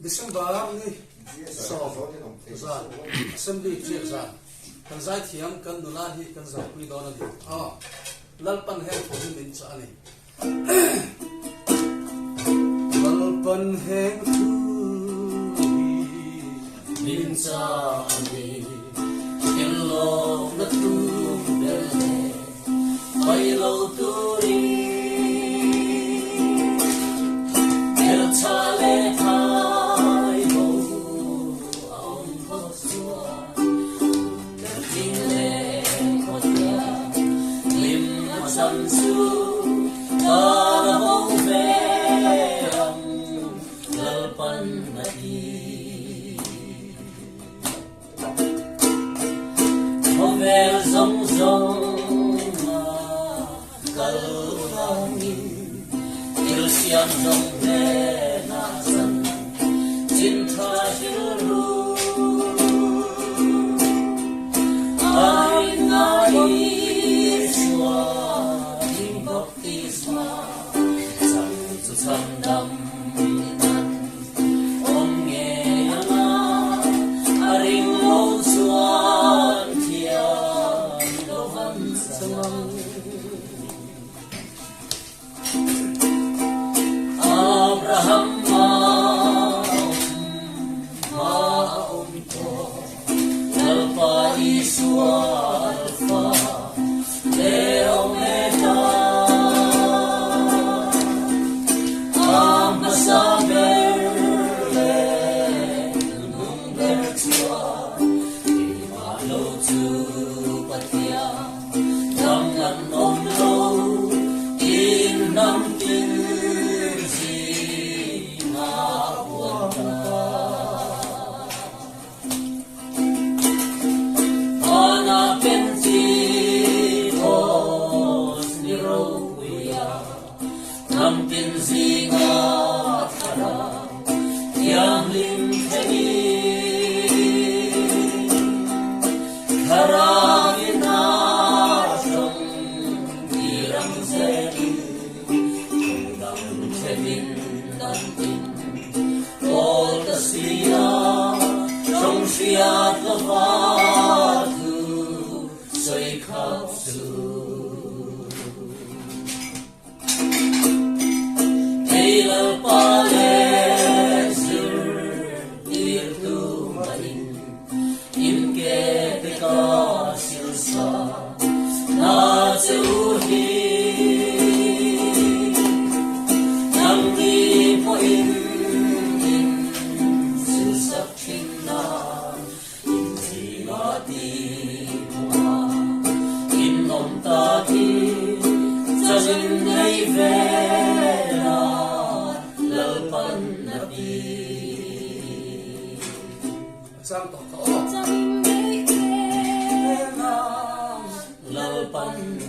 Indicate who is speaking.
Speaker 1: December ni so za assembly check za kan zai thiam kan nula hi kan za pui don ani lalpan hen ko min cha ani lalpan hen tu min cha ani illo na tu del bai lo tu ri el chale Siam dong le na san jin tha hiru ai ngai swa ling bhakti swa sam su sam dam nan om nge yana aring lo suan thia lo han samang Abraham maom ko alpa iswa alfa leo meta amasaberle number tua imalo tu patia jangan omlo inam tin Nampin zinga thara yang lim thani thara ina som irang zeli dang thevin nampin all the sia trong sia lava tu soi khap su sang tỏ lalpan